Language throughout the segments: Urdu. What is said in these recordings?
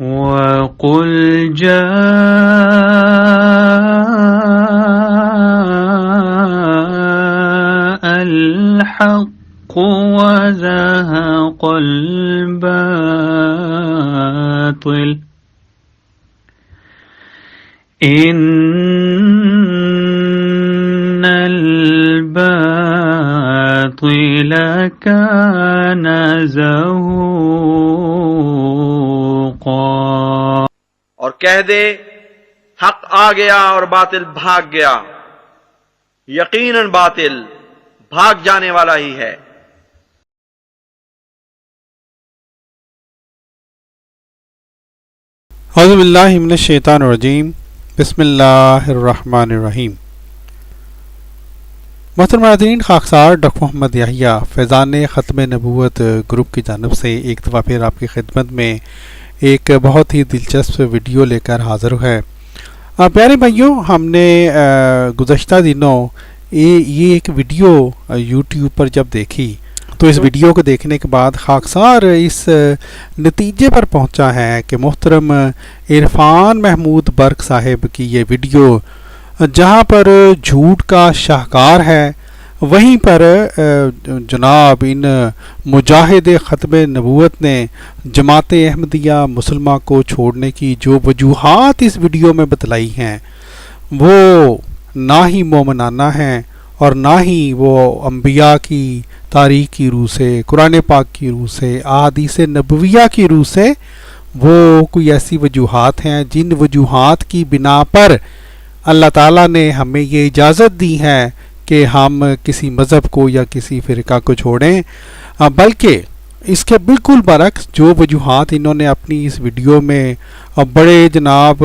وَقُلْ جَاءَ الْحَقُّ وَزَهَقَ الْبَاطِلُ إِنَّ الْبَاطِلَ كَانَ زَهُوقًا۔ اور کہہ دے حق آ گیا اور باطل بھاگ گیا، یقیناً باطل بھاگ جانے والا ہی ہے۔ اعوذ باللہ من الشیطان الرجیم، بسم اللہ الرحمن الرحیم۔ محترم ناظرین، خاکسار ڈاکٹر محمد یحییٰ فیضان ختم نبوت گروپ کی جانب سے ایک دفعہ پھر آپ کی خدمت میں ایک بہت ہی دلچسپ ویڈیو لے کر حاضر ہے۔ پیارے بھائیوں، ہم نے گزشتہ دنوں یہ ایک ویڈیو یوٹیوب پر جب دیکھی تو اس ویڈیو کو دیکھنے کے بعد خاکسار اس نتیجے پر پہنچا ہے کہ محترم عرفان محمود برق صاحب کی یہ ویڈیو جہاں پر جھوٹ کا شاہکار ہے، وہیں پر جناب ان مجاہد ختم نبوت نے جماعت احمدیہ مسلمہ کو چھوڑنے کی جو وجوہات اس ویڈیو میں بتلائی ہیں وہ نہ ہی مومنانہ ہیں اور نہ ہی وہ انبیاء کی تاریخ کی روح سے، قرآن پاک کی روح سے، احادیث نبویہ کی روح سے وہ کوئی ایسی وجوہات ہیں جن وجوہات کی بنا پر اللہ تعالیٰ نے ہمیں یہ اجازت دی ہے کہ ہم کسی مذہب کو یا کسی فرقہ کو چھوڑیں، بلکہ اس کے بالکل برعکس جو وجوہات انہوں نے اپنی اس ویڈیو میں بڑے جناب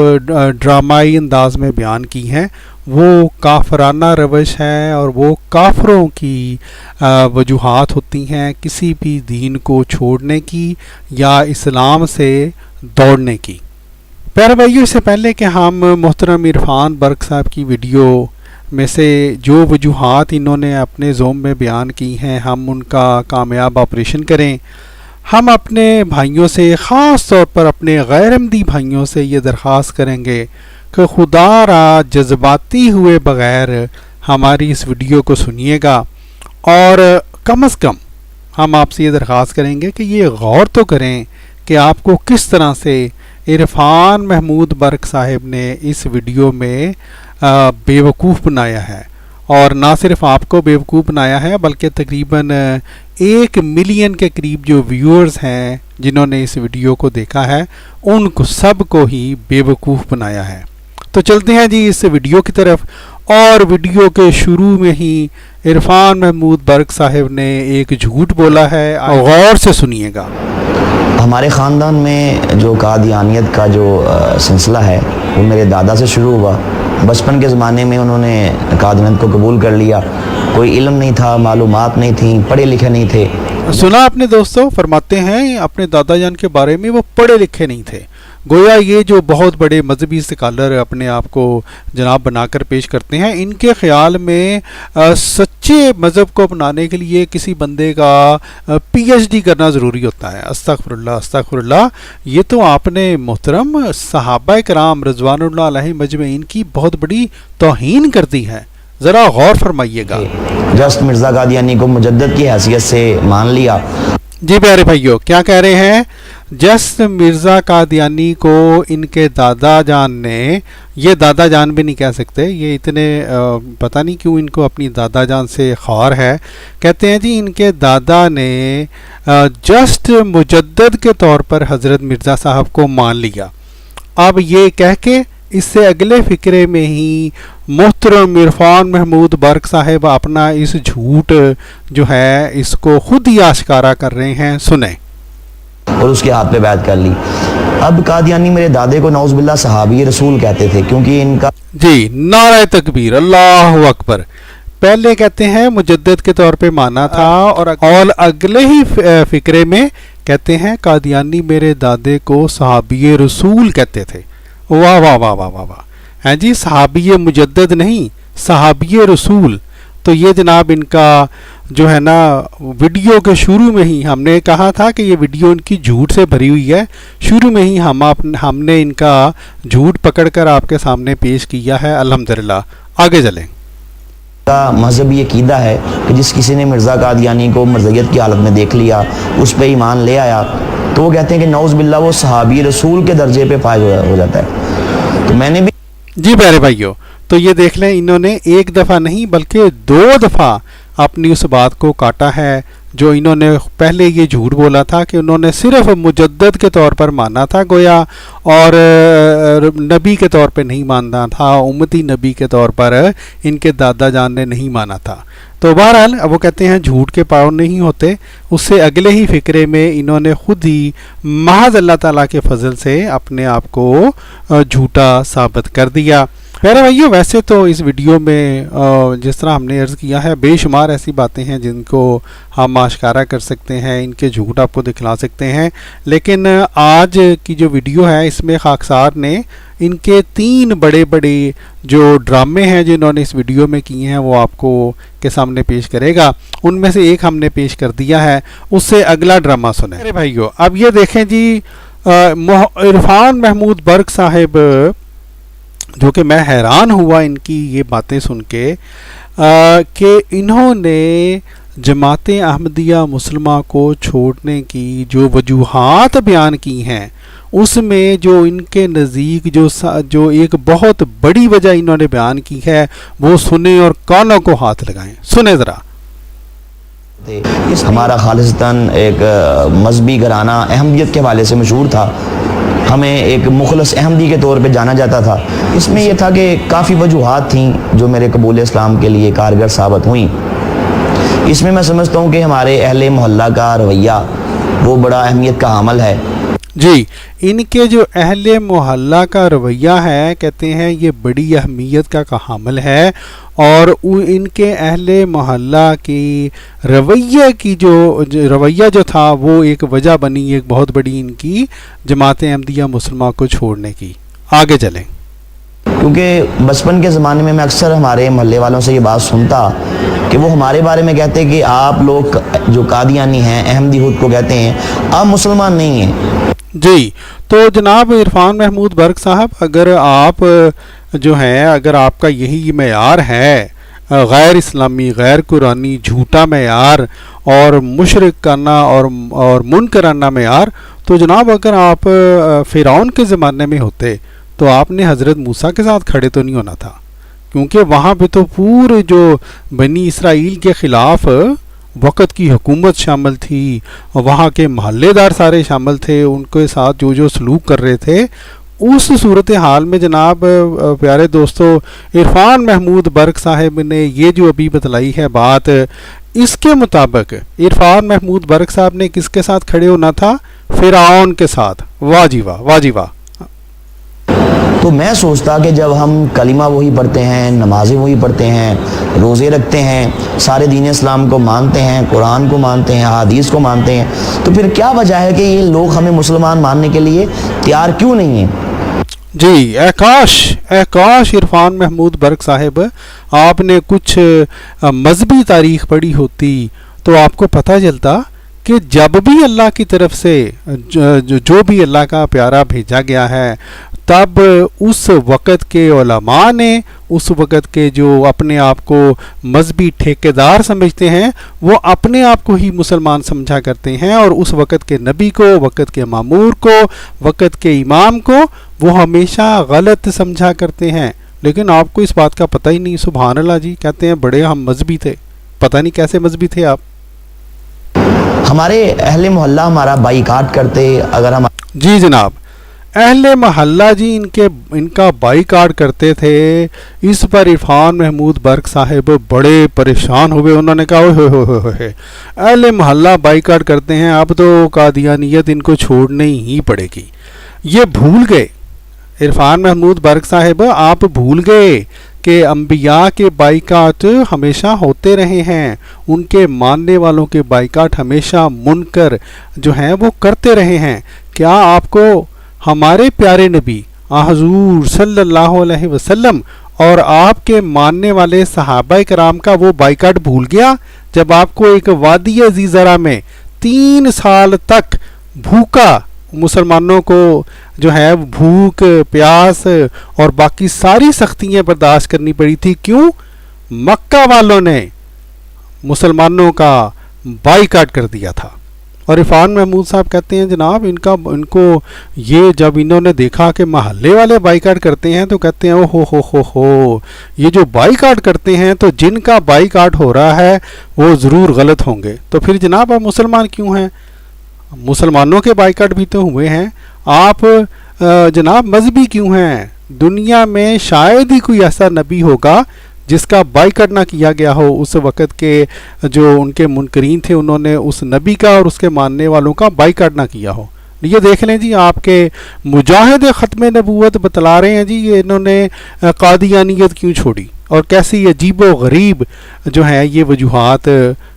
ڈرامائی انداز میں بیان کی ہیں وہ کافرانہ روش ہے اور وہ کافروں کی وجوہات ہوتی ہیں کسی بھی دین کو چھوڑنے کی یا اسلام سے دوڑنے کی۔ پیارے بھائیو، اس سے پہلے کہ ہم محترم عرفان برق صاحب کی ویڈیو میں سے جو وجوہات انہوں نے اپنے زوم میں بیان کی ہیں ہم ان کا کامیاب آپریشن کریں، ہم اپنے بھائیوں سے، خاص طور پر اپنے غیر احمدی بھائیوں سے یہ درخواست کریں گے کہ خدا را جذباتی ہوئے بغیر ہماری اس ویڈیو کو سنیے گا، اور کم از کم ہم آپ سے یہ درخواست کریں گے کہ یہ غور تو کریں کہ آپ کو کس طرح سے عرفان محمود برق صاحب نے اس ویڈیو میں بیوقوف بنایا ہے، اور نہ صرف آپ کو بیوقوف بنایا ہے بلکہ تقریباً 1 ملین کے قریب جو ویورز ہیں جنہوں نے اس ویڈیو کو دیکھا ہے ان کو سب کو ہی بیوقوف بنایا ہے۔ تو چلتے ہیں جی اس ویڈیو کی طرف، اور ویڈیو کے شروع میں ہی عرفان محمود برق صاحب نے ایک جھوٹ بولا ہے، غور سے سنیے گا۔ ہمارے خاندان میں جو قادیانیت کا جو سلسلہ ہے وہ میرے دادا سے شروع ہوا۔ بچپن کے زمانے میں انہوں نے قادیانیت کو قبول کر لیا، کوئی علم نہیں تھا، معلومات نہیں تھیں، پڑھے لکھے نہیں تھے۔ سنا اپنے دوستوں، فرماتے ہیں اپنے دادا جان کے بارے میں وہ پڑھے لکھے نہیں تھے، گویا یہ جو بہت بڑے مذہبی اسکالر اپنے آپ کو جناب بنا کر پیش کرتے ہیں، ان کے خیال میں سچے مذہب کو اپنانے کے لیے کسی بندے کا پی ایچ ڈی کرنا ضروری ہوتا ہے۔ استغفر اللہ استغفر اللہ، یہ تو آپ نے محترم صحابہ کرام رضوان اللہ علیہ مجمعین کی بہت بڑی توہین کر دی ہے، ذرا غور فرمائیے گا۔ جسٹ مرزا قادیانی کو مجدد کی حیثیت سے مان لیا۔ جی پیارے بھائیو، کیا کہہ رہے ہیں؟ جسٹ مرزا قادیانی کو ان کے دادا جان نے، یہ دادا جان بھی نہیں کہہ سکتے، یہ اتنے پتہ نہیں کیوں ان کو اپنی دادا جان سے خور ہے، کہتے ہیں جی ان کے دادا نے جسٹ مجدد کے طور پر حضرت مرزا صاحب کو مان لیا۔ اب یہ کہہ کے اس سے اگلے فقرے میں ہی محترم عرفان محمود برق صاحب اپنا اس جھوٹ جو ہے اس کو خود ہی آشکارا کر رہے ہیں، سنیں۔ اور اس کے ہاتھ پہ بیعت کر لی۔ اب قادیانی میرے دادے کو نعوذ باللہ صحابی رسول کہتے تھے کیونکہ ان کا جی نعرہ تکبیر، اللہ اکبر۔ پہلے کہتے ہیں مجدد کے طور پہ مانا تھا، اور اگلے ہی فقرے میں کہتے ہیں قادیانی میرے دادے کو صحابی رسول کہتے تھے۔ واہ واہ واہ واہ واہ واہ، ہیں جی صحابی مجدد نہیں، صحابی رسول۔ تو یہ جناب ان کا جو ہے نا ویڈیو کے شروع میں ہی ہم نے کہا تھا کہ یہ ویڈیو ان کی جھوٹ سے بھری ہوئی ہے، شروع میں ہی ہم نے ان کا جھوٹ پکڑ کر آپ کے سامنے پیش کیا ہے الحمدللہ۔ آگے چلیں۔ کا مذہبی عقیدہ ہے کہ جس کسی نے مرزا قادیانی کو مرزیت کی حالت میں دیکھ لیا، اس پہ ایمان لے آیا، تو وہ کہتے ہیں کہ نعوذ باللہ وہ صحابی رسول کے درجے پہ فائز ہو جاتا ہے۔ تو میں نے بھی جی پیارے بھائیو، تو یہ دیکھ لیں انہوں نے ایک دفعہ نہیں بلکہ 2 دفعہ اپنی اس بات کو کاٹا ہے جو انہوں نے پہلے یہ جھوٹ بولا تھا کہ انہوں نے صرف مجدد کے طور پر مانا تھا گویا، اور نبی کے طور پہ نہیں ماننا تھا، امتی نبی کے طور پر ان کے دادا جان نے نہیں مانا تھا۔ تو بہرحال وہ کہتے ہیں جھوٹ کے پاؤں نہیں ہوتے، اس سے اگلے ہی فقرے میں انہوں نے خود ہی محض اللہ تعالیٰ کے فضل سے اپنے آپ کو جھوٹا ثابت کر دیا۔ پیارے بھائیو، ویسے تو اس ویڈیو میں جس طرح ہم نے عرض کیا ہے بے شمار ایسی باتیں ہیں جن کو ہم آشکارا کر سکتے ہیں، ان کے جھوٹ آپ کو دکھلا سکتے ہیں، لیکن آج کی جو ویڈیو ہے اس میں خاکسار نے ان کے 3 بڑے بڑے جو ڈرامے ہیں جنہوں نے اس ویڈیو میں کیے ہیں وہ آپ کو کے سامنے پیش کرے گا۔ ان میں سے ایک ہم نے پیش کر دیا ہے، اس سے اگلا ڈرامہ سنیں۔ میرے بھائیو اب یہ دیکھیں جی، عرفان محمود برق صاحب، جو کہ میں حیران ہوا ان کی یہ باتیں سن کے کہ انہوں نے جماعت احمدیہ مسلمہ کو چھوڑنے کی جو وجوہات بیان کی ہیں، اس میں جو ان کے نزدیک جو ایک بہت بڑی وجہ انہوں نے بیان کی ہے وہ سنیں اور کانوں کو ہاتھ لگائیں۔ سنیں ذرا۔ ہمارا خالصتاً ایک مذہبی گھرانہ احمدیت کے حوالے سے مشہور تھا، ہمیں ایک مخلص احمدی کے طور پہ جانا جاتا تھا۔ اس میں یہ تھا کہ کافی وجوہات تھیں جو میرے قبول اسلام کے لیے کارگر ثابت ہوئیں۔ اس میں میں سمجھتا ہوں کہ ہمارے اہل محلہ کا رویہ وہ بڑا اہمیت کا حامل ہے۔ جی، ان کے جو اہل محلہ کا رویہ ہے کہتے ہیں یہ بڑی اہمیت کا حامل ہے، اور ان کے اہل محلہ کی رویہ کی جو رویہ جو تھا وہ ایک وجہ بنی ایک بہت بڑی ان کی جماعت احمدیہ مسلمہ کو چھوڑنے کی۔ آگے چلیں۔ کیونکہ بچپن کے زمانے میں اکثر ہمارے محلے والوں سے یہ بات سنتا کہ وہ ہمارے بارے میں کہتے کہ آپ لوگ جو قادیانی ہیں، احمدی خود کو کہتے ہیں، آپ مسلمان نہیں ہیں۔ جی، تو جناب عرفان محمود برق صاحب، اگر آپ جو ہیں اگر آپ کا یہی معیار ہے غیر اسلامی، غیر قرآنی، جھوٹا معیار اور مشرک کرنا اور منکرانہ معیار، تو جناب اگر آپ فرعون کے زمانے میں ہوتے تو آپ نے حضرت موسیٰ کے ساتھ کھڑے تو نہیں ہونا تھا، کیونکہ وہاں پہ تو پورے جو بنی اسرائیل کے خلاف وقت کی حکومت شامل تھی، وہاں کے محلے دار سارے شامل تھے، ان کے ساتھ جو سلوک کر رہے تھے۔ اس صورتحال میں جناب پیارے دوستو، عرفان محمود برق صاحب نے یہ جو ابھی بتلائی ہے بات، اس کے مطابق عرفان محمود برق صاحب نے کس کے ساتھ کھڑے ہونا تھا؟ فرعون کے ساتھ۔ واہ جی واہ، واہ جی واہ۔ تو میں سوچتا کہ جب ہم کلمہ وہی پڑھتے ہیں، نمازیں وہی پڑھتے ہیں، روزے رکھتے ہیں، سارے دین اسلام کو مانتے ہیں، قرآن کو مانتے ہیں، حدیث کو مانتے ہیں، تو پھر کیا وجہ ہے کہ یہ لوگ ہمیں مسلمان ماننے کے لیے تیار کیوں نہیں ہیں؟ جی، اے کاش عرفان محمود برق صاحب آپ نے کچھ مذہبی تاریخ پڑھی ہوتی تو آپ کو پتہ چلتا کہ جب بھی اللہ کی طرف سے جو بھی اللہ کا پیارا بھیجا گیا ہے، تب اس وقت کے علماء نے، اس وقت کے جو اپنے آپ کو مذہبی ٹھیکیدار سمجھتے ہیں، وہ اپنے آپ کو ہی مسلمان سمجھا کرتے ہیں، اور اس وقت کے نبی کو، وقت کے مامور کو، وقت کے امام کو وہ ہمیشہ غلط سمجھا کرتے ہیں۔ لیکن آپ کو اس بات کا پتہ ہی نہیں۔ سبحان اللہ جی، کہتے ہیں بڑے ہم مذہبی تھے، پتہ نہیں کیسے مذہبی تھے آپ۔ ہمارے اہل محلہ ہمارا بائیکاٹ کرتے، اگر ہم جی جناب، اہل محلہ جی ان کا بائیکاٹ کرتے تھے۔ اس پر عرفان محمود برق صاحب بڑے پریشان ہوئے، انہوں نے کہا اوہ اہل محلہ بائیکاٹ کرتے ہیں، اب تو قادیانیت ان کو چھوڑنے ہی پڑے گی۔ یہ بھول گئے عرفان محمود برق صاحب، آپ بھول گئے کہ انبیاء کے بائیکاٹ ہمیشہ ہوتے رہے ہیں، ان کے ماننے والوں کے بائیکاٹ ہمیشہ منکر جو ہیں وہ کرتے رہے ہیں۔ کیا آپ کو ہمارے پیارے نبی حضور صلی اللہ علیہ وسلم اور آپ کے ماننے والے صحابہ کرام کا وہ بائیکاٹ بھول گیا جب آپ کو ایک وادی زیزرہ میں 3 سال تک بھوکا مسلمانوں کو جو ہے بھوک پیاس اور باقی ساری سختیاں برداشت کرنی پڑی تھی، کیوں؟ مکہ والوں نے مسلمانوں کا بائیکاٹ کر دیا تھا۔ اور عرفان محمود صاحب کہتے ہیں جناب ان کو یہ جب انہوں نے دیکھا کہ محلے والے بائیکاٹ کرتے ہیں تو کہتے ہیں او ہو یہ جو بائیکاٹ کرتے ہیں تو جن کا بائیکاٹ ہو رہا ہے وہ ضرور غلط ہوں گے، تو پھر جناب آپ مسلمان کیوں ہیں؟ مسلمانوں کے بائیکاٹ بھی تو ہوئے ہیں، آپ جناب مذہبی کیوں ہیں؟ دنیا میں شاید ہی کوئی ایسا نبی ہوگا جس کا بائیکاٹ نہ کیا گیا ہو۔ اس وقت کے جو ان کے منکرین تھے انہوں نے اس نبی کا اور اس کے ماننے والوں کا بائیکاٹ نہ کیا ہو۔ یہ دیکھ لیں جی، آپ کے مجاہد ختم نبوت بتلا رہے ہیں جی یہ انہوں نے قادیانیت کیوں چھوڑی، اور کیسی عجیب و غریب جو ہیں یہ وجوہات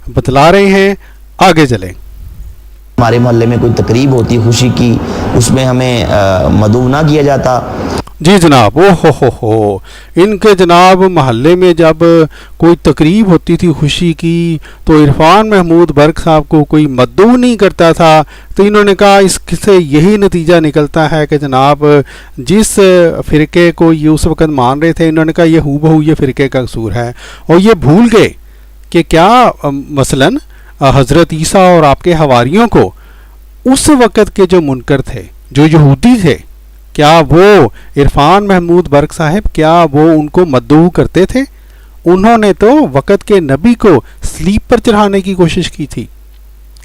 بتلا رہے ہیں۔ آگے چلیں۔ ہمارے محلے میں کوئی تقریب ہوتی خوشی کی، اس میں ہمیں مدعو نہ کیا جاتا۔ جی جناب، او ہو ان کے جناب محلے میں جب کوئی تقریب ہوتی تھی خوشی کی تو عرفان محمود برق صاحب کو کوئی مدعو نہیں کرتا تھا، تو انہوں نے کہا اس سے یہی نتیجہ نکلتا ہے کہ جناب جس فرقے کو یہ اس وقت مان رہے تھے، انہوں نے کہا یہ ہو بہو یہ فرقے کا قصور ہے، اور یہ بھول گئے کہ کیا مثلاً حضرت عیسیٰ اور آپ کے حواریوں کو اس وقت کے جو منکر تھے، جو یہودی تھے، کیا وہ عرفان محمود برق صاحب کیا وہ ان کو مدعو کرتے تھے؟ انہوں نے تو وقت کے نبی کو سلیپ پر چڑھانے کی کوشش کی تھی۔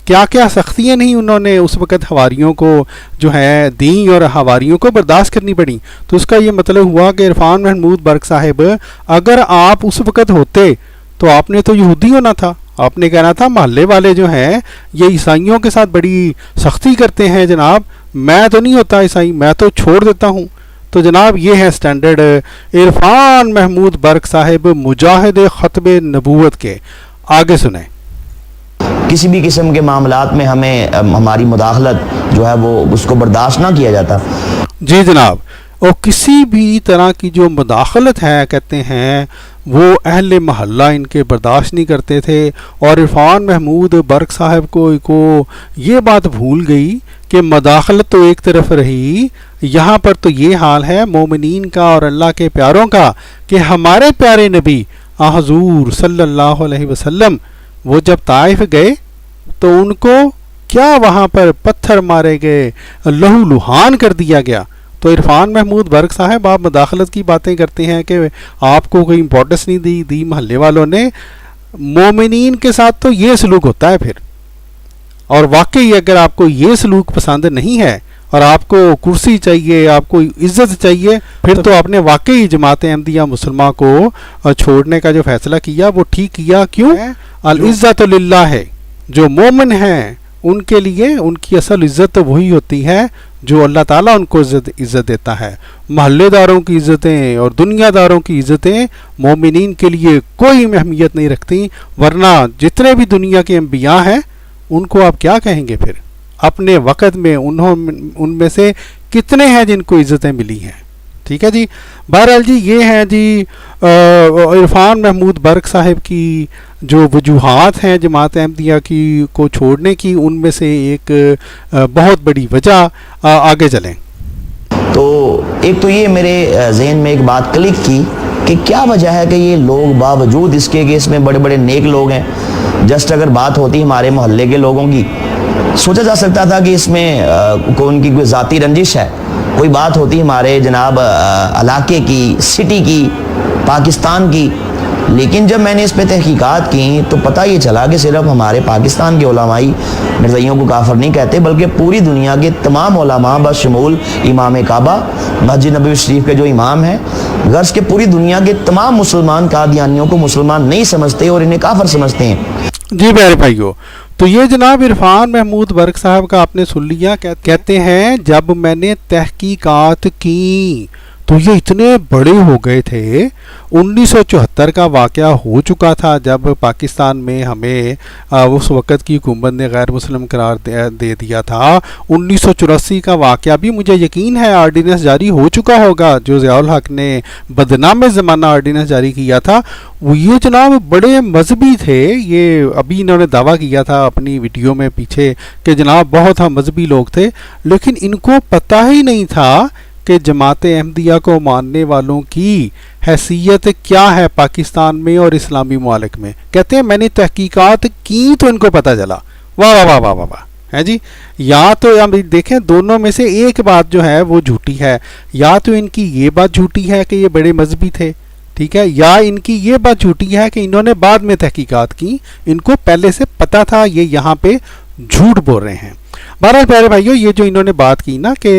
کیا کیا سختیاں نہیں انہوں نے اس وقت حواریوں کو جو ہے دیں اور حواریوں کو برداشت کرنی پڑی۔ تو اس کا یہ مطلب ہوا کہ عرفان محمود برق صاحب اگر آپ اس وقت ہوتے تو آپ نے تو یہودی ہونا تھا، آپ نے کہنا تھا محلے والے جو ہیں یہ عیسائیوں کے ساتھ بڑی سختی کرتے ہیں، جناب میں تو نہیں ہوتا عیسائی، میں تو چھوڑ دیتا ہوں۔ تو جناب یہ ہے سٹینڈرڈ عرفان محمود برق صاحب مجاہد ختم نبوت کے۔ آگے سنیں۔ کسی بھی قسم کے معاملات میں ہمیں ہماری مداخلت جو ہے وہ اس کو برداشت نہ کیا جاتا۔ جی جناب، اور کسی بھی طرح کی جو مداخلت ہے کہتے ہیں وہ اہل محلہ ان کے برداشت نہیں کرتے تھے، اور عرفان محمود برق صاحب کو یہ بات بھول گئی کہ مداخلت تو ایک طرف رہی، یہاں پر تو یہ حال ہے مومنین کا اور اللہ کے پیاروں کا کہ ہمارے پیارے نبی حضور صلی اللہ علیہ وسلم وہ جب طائف گئے تو ان کو کیا وہاں پر پتھر مارے گئے، لہو لہان کر دیا گیا۔ تو عرفان محمود برق صاحب آپ مداخلت کی باتیں کرتے ہیں کہ آپ کو کوئی امپورٹنس نہیں دی محلے والوں نے، مومنین کے ساتھ تو یہ سلوک ہوتا ہے پھر، اور واقعی اگر آپ کو یہ سلوک پسند نہیں ہے اور آپ کو کرسی چاہیے، آپ کو عزت چاہیے، پھر تو آپ نے واقعی جماعت احمدیہ مسلمہ کو چھوڑنے کا جو فیصلہ کیا وہ ٹھیک کیا۔ کیوں؟ العزت للہ ہے، جو مومن ہیں ان کے لیے ان کی اصل عزت تو وہی ہوتی ہے جو اللہ تعالیٰ ان کو عزت دیتا ہے۔ محلے داروں کی عزتیں اور دنیا داروں کی عزتیں مومنین کے لیے کوئی اہمیت نہیں رکھتی، ورنہ جتنے بھی دنیا کے انبیاء ہیں ان کو آپ کیا کہیں گے پھر؟ اپنے وقت میں ان میں سے کتنے ہیں جن کو عزتیں ملی ہیں؟ ٹھیک ہے جی۔ بہرحال جی یہ ہیں جی عرفان محمود برق صاحب کی جو وجوہات ہیں جماعت احمدیہ کی کو چھوڑنے کی، ان میں سے ایک بہت بڑی وجہ۔ آگے چلیں۔ تو ایک تو یہ میرے ذہن میں ایک بات کلک کی کہ کیا وجہ ہے کہ یہ لوگ باوجود اس کے کہ اس میں بڑے بڑے نیک لوگ ہیں، جسٹ اگر بات ہوتی ہمارے محلے کے لوگوں کی، سوچا جا سکتا تھا کہ اس میں ان کی کوئی ذاتی رنجش ہے، کوئی بات ہوتی ہمارے جناب علاقے کی، سٹی کی، پاکستان کی، لیکن جب میں نے اس پہ تحقیقات کی تو پتہ یہ چلا کہ صرف ہمارے پاکستان کے علمائی مرزائیوں کو کافر نہیں کہتے، بلکہ پوری دنیا کے تمام علماء بشمول امام کعبہ مسجد نبوی شریف کے جو امام ہیں، غرض کہ پوری دنیا کے تمام مسلمان قادیانیوں کو مسلمان نہیں سمجھتے اور انہیں کافر سمجھتے ہیں۔ جی میرے بھائیو، تو یہ جناب عرفان محمود برق صاحب کا آپ نے سن لیا، کہتے ہیں جب میں نے تحقیقات کی تو یہ اتنے بڑے ہو گئے تھے. 1974 کا واقعہ ہو چکا تھا جب پاکستان میں ہمیں اس وقت کی حکومت نے غیر مسلم قرار دے دیا تھا. 1984 کا واقعہ بھی مجھے یقین ہے آرڈیننس جاری ہو چکا ہوگا جو ضیاء الحق نے بدنام زمانہ آرڈیننس جاری کیا تھا. وہ یہ جناب بڑے مذہبی تھے. یہ ابھی انہوں نے دعویٰ کیا تھا اپنی ویڈیو میں پیچھے کہ جناب بہت ہم مذہبی لوگ تھے, لیکن ان کو پتہ ہی نہیں تھا کہ جماعت احمدیہ کو ماننے والوں کی حیثیت کیا ہے پاکستان میں اور اسلامی ممالک میں. کہتے ہیں میں نے تحقیقات کی تو ان کو پتہ چلا. واہ واہ واہ واہ واہ واہ ہے جی. یا تو ہم دیکھیں دونوں میں سے ایک بات جو ہے وہ جھوٹی ہے, یا تو ان کی یہ بات جھوٹی ہے کہ یہ بڑے مذہبی تھے, ٹھیک ہے, یا ان کی یہ بات جھوٹی ہے کہ انہوں نے بعد میں تحقیقات کی, ان کو پہلے سے پتہ تھا یہ یہاں پہ جھوٹ بول رہے ہیں. بہرحال پیارے بھائیو, یہ جو انہوں نے بات کی نا کہ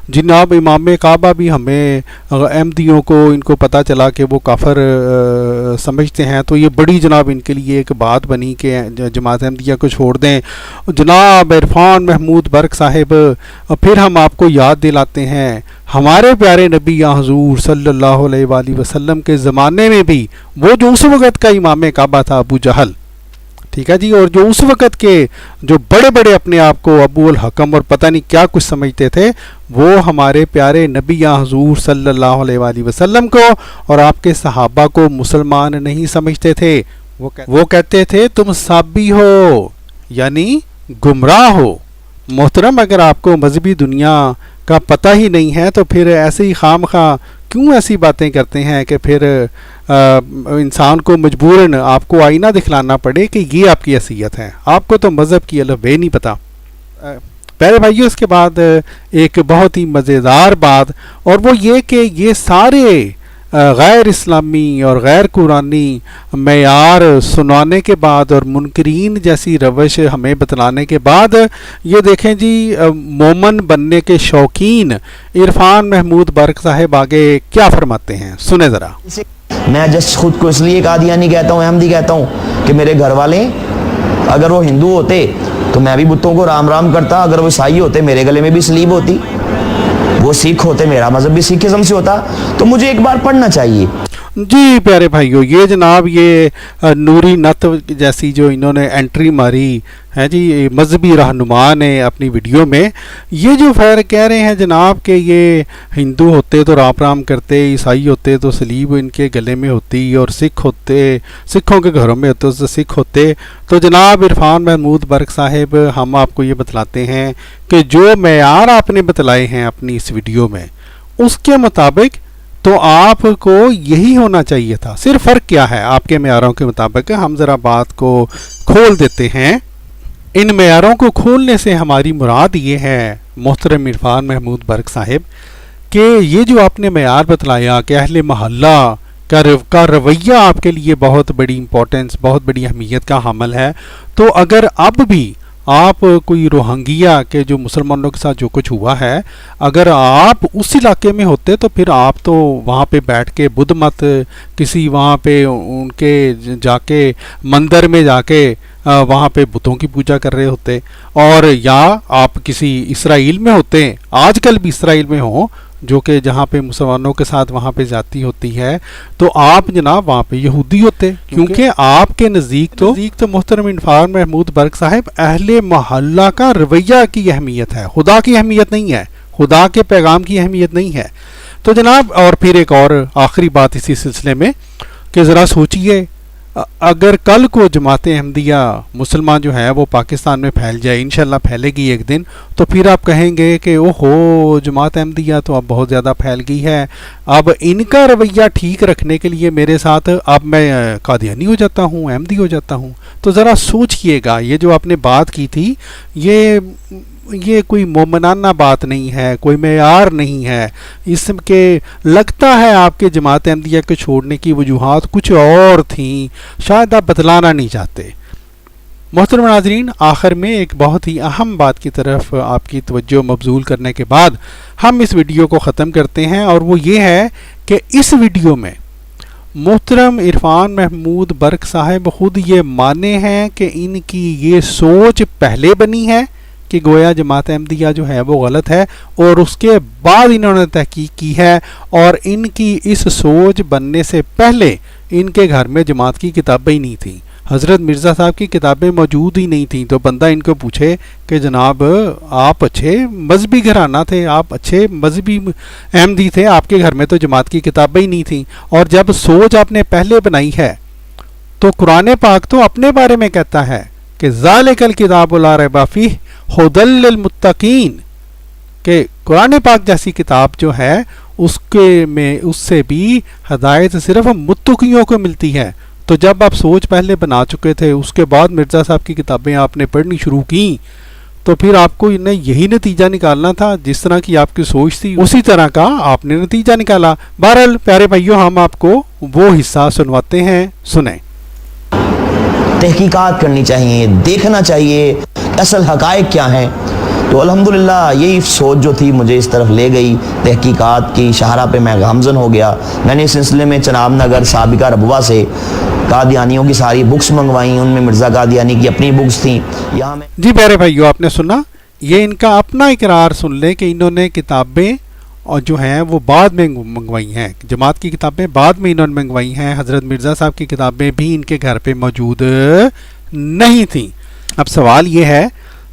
جناب امام کعبہ بھی ہمیں احمدیوں کو ان کو پتہ چلا کہ وہ کافر سمجھتے ہیں, تو یہ بڑی جناب ان کے لیے ایک بات بنی کہ جماعت احمدیہ کو چھوڑ دیں. جناب عرفان محمود برق صاحب, پھر ہم آپ کو یاد دلاتے ہیں ہمارے پیارے نبی یا حضور صلی اللہ علیہ وآلہ وسلم کے زمانے میں بھی وہ جو اس وقت کا امام کعبہ تھا ابو جہل, ٹھیک ہے جی, اور جو اس وقت کے جو بڑے بڑے اپنے آپ کو ابو الحکم اور پتہ نہیں کیا کچھ سمجھتے تھے, وہ ہمارے پیارے نبی یا حضور صلی اللہ علیہ وآلہ وسلم کو اور آپ کے صحابہ کو مسلمان نہیں سمجھتے تھے. وہ کہتے تھے تم سابی ہو یعنی گمراہ ہو. محترم, اگر آپ کو مذہبی دنیا کا پتہ ہی نہیں ہے تو پھر ایسے ہی خام خواہ کیوں ایسی باتیں کرتے ہیں کہ پھر انسان کو مجبوراً آپ کو آئینہ دکھلانا پڑے کہ یہ آپ کی حیثیت ہے. آپ کو تو مذہب کی الف بے نہیں پتہ. پیارے بھائیو, اس کے بعد ایک بہت ہی مزیدار بات, اور وہ یہ کہ یہ سارے غیر اسلامی اور غیر قرآنی معیار سنانے کے بعد اور منکرین جیسی روش ہمیں بتلانے کے بعد, یہ دیکھیں جی مومن بننے کے شوقین عرفان محمود برق صاحب آگے کیا فرماتے ہیں, سنیں ذرا. میں جس خود کو اس لیے قادیانی کہتا ہوں, احمدی کہتا ہوں کہ میرے گھر والے اگر وہ ہندو ہوتے تو میں بھی بتوں کو رام رام کرتا, اگر وہ عیسائی ہوتے میرے گلے میں بھی سلیب ہوتی, وہ سکھ ہوتے میرا مذہب بھی سکھزم سے ہوتا, تو مجھے ایک بار پڑھنا چاہیے. جی پیارے بھائیو, یہ جناب یہ نوری نت جیسی جو انہوں نے انٹری ماری ہے جی مذہبی رہنما نے اپنی ویڈیو میں, یہ جو خیر کہہ رہے ہیں جناب کہ یہ ہندو ہوتے تو رام رام کرتے, عیسائی ہوتے تو سلیب ان کے گلے میں ہوتی, اور سکھ ہوتے سکھوں کے گھروں میں ہوتے تو سکھ ہوتے. تو جناب عرفان محمود برق صاحب, ہم آپ کو یہ بتلاتے ہیں کہ جو معیار آپ نے بتلائے ہیں اپنی اس ویڈیو میں, اس کے مطابق تو آپ کو یہی ہونا چاہیے تھا. صرف فرق کیا ہے آپ کے معیاروں کے مطابق, ہم ذرا بات کو کھول دیتے ہیں. ان معیاروں کو کھولنے سے ہماری مراد یہ ہے محترم عرفان محمود برق صاحب کہ یہ جو آپ نے معیار بتلایا کہ اہل محلہ کا رویہ آپ کے لیے بہت بڑی امپورٹنس, بہت بڑی اہمیت کا حامل ہے, تو اگر اب بھی آپ کوئی روہنگیا کے جو مسلمانوں کے ساتھ جو کچھ ہوا ہے, اگر آپ اس علاقے میں ہوتے تو پھر آپ تو وہاں پہ بیٹھ کے بدھ مت کسی وہاں پہ ان کے جا کے مندر میں جا کے وہاں پہ بتوں کی پوجا کر رہے ہوتے, اور یا آپ کسی اسرائیل میں ہوتے, آج کل بھی اسرائیل میں ہوں جو کہ جہاں پہ مسلمانوں کے ساتھ وہاں پہ جاتی ہوتی ہے, تو آپ جناب وہاں پہ یہودی ہوتے, کیونکہ آپ کے نزدیک تو محترم عرفان محمود برق صاحب اہل محلہ کا رویہ کی اہمیت ہے, خدا کی اہمیت نہیں ہے, خدا کے پیغام کی اہمیت نہیں ہے. تو جناب اور پھر ایک اور آخری بات اسی سلسلے میں کہ ذرا سوچئے, اگر کل کو جماعت احمدیہ مسلمان جو ہے وہ پاکستان میں پھیل جائے, انشاءاللہ پھیلے گی ایک دن, تو پھر آپ کہیں گے کہ اوہو جماعت احمدیہ تو اب بہت زیادہ پھیل گئی ہے, اب ان کا رویہ ٹھیک رکھنے کے لیے میرے ساتھ اب میں قادیانی ہو جاتا ہوں, احمدی ہو جاتا ہوں. تو ذرا سوچئے گا, یہ جو آپ نے بات کی تھی یہ کوئی مومنانہ بات نہیں ہے, کوئی معیار نہیں ہے. اس کے لگتا ہے آپ کے جماعت احمدیہ کے چھوڑنے کی وجوہات کچھ اور تھیں, شاید آپ بتلانا نہیں چاہتے. محترم ناظرین, آخر میں ایک بہت ہی اہم بات کی طرف آپ کی توجہ مبذول کرنے کے بعد ہم اس ویڈیو کو ختم کرتے ہیں, اور وہ یہ ہے کہ اس ویڈیو میں محترم عرفان محمود برق صاحب خود یہ مانے ہیں کہ ان کی یہ سوچ پہلے بنی ہے کہ گویا جماعت احمدیہ جو ہے وہ غلط ہے، اور اس کے بعد انہوں نے تحقیق کی ہے، اور ان کی اس سوچ بننے سے پہلے ان کے گھر میں جماعت کی کتابیں ہی نہیں تھیں، حضرت مرزا صاحب کی کتابیں موجود ہی نہیں تھیں۔ تو بندہ ان کو پوچھے کہ جناب آپ اچھے مذہبی گھرانہ تھے، آپ اچھے مذہبی احمدی تھے، آپ کے گھر میں تو جماعت کی کتابیں ہی نہیں تھیں، اور جب سوچ آپ نے پہلے بنائی ہے تو قرآن پاک تو اپنے بارے میں کہتا ہے کہ ذالک الکتاب لا ریب فیہ ھدی للمتقین، کہ قرآن پاک جیسی کتاب جو ہے اس سے بھی ہدایت صرف متقیوں کو ملتی ہے۔ تو جب آپ سوچ پہلے بنا چکے تھے، اس کے بعد مرزا صاحب کی کتابیں آپ نے پڑھنی شروع کی، تو پھر آپ کو یہی نتیجہ نکالنا تھا، جس طرح کی آپ کی سوچ تھی اسی طرح کا آپ نے نتیجہ نکالا۔ بہرحال پیارے بھائیوں، ہم آپ کو وہ حصہ سنواتے ہیں، سنیں۔ تحقیقات کرنی چاہیے، دیکھنا چاہیے اصل حقائق کیا ہیں۔ تو الحمدللہ یہی سوچ جو تھی مجھے اس طرف لے گئی، تحقیقات کی شاہراہ پہ میں گامزن ہو گیا۔ میں نے اس سلسلے میں چناب نگر سابقہ ربوہ سے قادیانیوں کی ساری بکس منگوائیں، ان میں مرزا قادیانی کی اپنی بکس تھیں۔ یہاں میں جی پیارے بھائیو، آپ نے سنا، یہ ان کا اپنا اقرار سن لیں کہ انہوں نے کتابیں اور جو ہیں وہ بعد میں منگوائی ہیں، جماعت کی کتابیں بعد میں انہوں نے منگوائی ہیں، حضرت مرزا صاحب کی کتابیں بھی ان کے گھر پہ موجود نہیں تھیں۔ اب سوال یہ ہے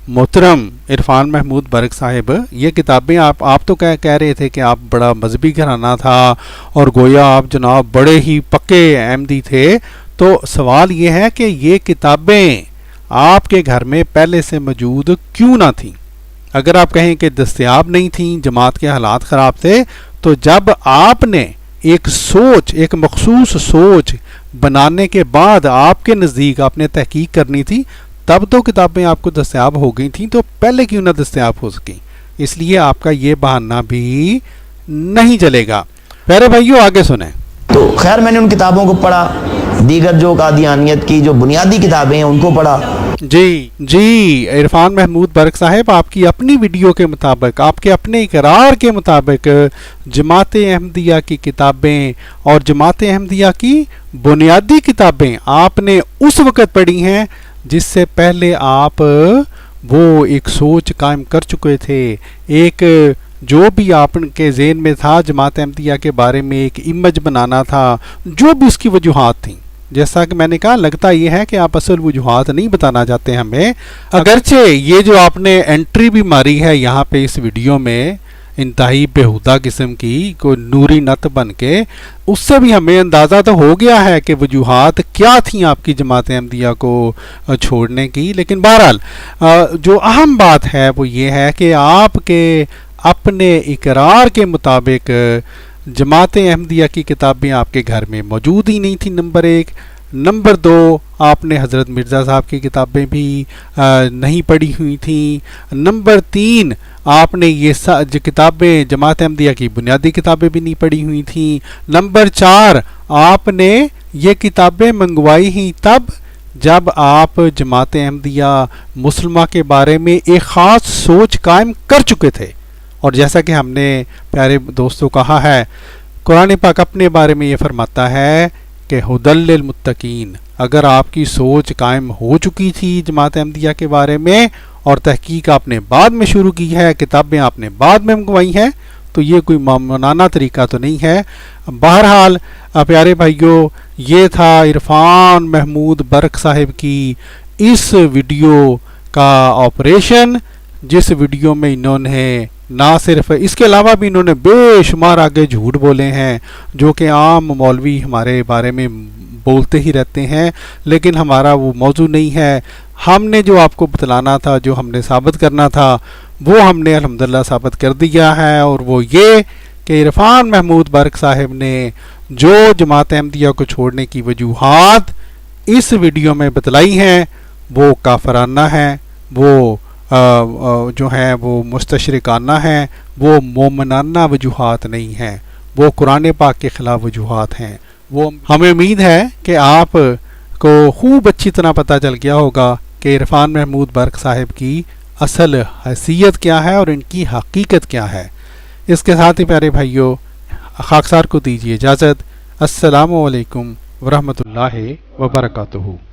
محترم عرفان محمود برق صاحب، یہ کتابیں آپ تو کہہ رہے تھے کہ آپ بڑا مذہبی گھرانہ تھا اور گویا آپ جناب بڑے ہی پکے احمدی تھے، تو سوال یہ ہے کہ یہ کتابیں آپ کے گھر میں پہلے سے موجود کیوں نہ تھیں؟ اگر آپ کہیں کہ دستیاب نہیں تھیں، جماعت کے حالات خراب تھے، تو جب آپ نے ایک مخصوص سوچ بنانے کے بعد آپ کے نزدیک آپ نے تحقیق کرنی تھی، تب تو کتابیں آپ کو دستیاب ہو گئی تھیں، تو پہلے کیوں نہ دستیاب ہو سکیں؟ اس لیے آپ کا یہ بہانہ بھی نہیں چلے گا۔ پیارے بھائیو آگے سنیں۔ تو خیر میں نے ان کتابوں کو پڑھا، دیگر جو قادیانیت کی جو بنیادی کتابیں ہیں ان کو پڑھا۔ جی عرفان محمود برق صاحب، آپ کی اپنی ویڈیو کے مطابق، آپ کے اپنے اقرار کے مطابق جماعت احمدیہ کی کتابیں اور جماعت احمدیہ کی بنیادی کتابیں آپ نے اس وقت پڑھی ہیں جس سے پہلے آپ وہ ایک سوچ قائم کر چکے تھے، ایک جو بھی آپ کے ذہن میں تھا جماعت احمدیہ کے بارے میں ایک امیج بنانا تھا، جو بھی اس کی وجوہات تھیں۔ جیسا کہ میں نے کہا، لگتا یہ ہے کہ آپ اصل وجوہات نہیں بتانا چاہتے ہمیں، اگرچہ یہ جو آپ نے انٹری بھی ماری ہے یہاں پہ اس ویڈیو میں انتہائی بےہودہ قسم کی کوئی نوری نت بن کے، اس سے بھی ہمیں اندازہ تو ہو گیا ہے کہ وجوہات کیا تھیں آپ کی جماعت احمدیہ کو چھوڑنے کی۔ لیکن بہرحال جو اہم بات ہے وہ یہ ہے کہ آپ کے اپنے اقرار کے مطابق جماعت احمدیہ کی کتابیں آپ کے گھر میں موجود ہی نہیں تھی، نمبر ایک۔ نمبر دو، آپ نے حضرت مرزا صاحب کی کتابیں بھی نہیں پڑھی ہوئی تھیں۔ نمبر تین، آپ نے یہ کتابیں جماعت احمدیہ کی بنیادی کتابیں بھی نہیں پڑھی ہوئی تھیں۔ نمبر چار، آپ نے یہ کتابیں منگوائی ہی تب جب آپ جماعت احمدیہ مسلمہ کے بارے میں ایک خاص سوچ قائم کر چکے تھے، اور جیسا کہ ہم نے پیارے دوستوں کہا ہے، قرآن پاک اپنے بارے میں یہ فرماتا ہے کہ ھدی للمتقین۔ اگر آپ کی سوچ قائم ہو چکی تھی جماعت احمدیہ کے بارے میں اور تحقیق آپ نے بعد میں شروع کی ہے، کتابیں آپ نے بعد میں منگوائی ہیں، تو یہ کوئی مامنانہ طریقہ تو نہیں ہے۔ بہرحال پیارے بھائیوں، یہ تھا عرفان محمود برق صاحب کی اس ویڈیو کا آپریشن، جس ویڈیو میں انہوں نے نہ صرف اس کے علاوہ بھی انہوں نے بے شمار آگے جھوٹ بولے ہیں، جو کہ عام مولوی ہمارے بارے میں بولتے ہی رہتے ہیں، لیکن ہمارا وہ موضوع نہیں ہے۔ ہم نے جو آپ کو بتلانا تھا، جو ہم نے ثابت کرنا تھا، وہ ہم نے الحمدللہ ثابت کر دیا ہے، اور وہ یہ کہ عرفان محمود برق صاحب نے جو جماعت احمدیہ کو چھوڑنے کی وجوہات اس ویڈیو میں بتلائی ہیں وہ کافرانہ ہیں، وہ جو ہیں وہ مستشرکانہ ہیں، وہ مومنانہ وجوہات نہیں ہیں، وہ قرآن پاک کے خلاف وجوہات ہیں۔ وہ ہمیں امید ہے کہ آپ کو خوب اچھی طرح پتہ چل گیا ہوگا کہ عرفان محمود برق صاحب کی اصل حیثیت کیا ہے اور ان کی حقیقت کیا ہے۔ اس کے ساتھ ہی پیارے بھائیوں، خاکسار کو دیجیے اجازت۔ السلام علیکم ورحمۃ اللہ وبرکاتہ۔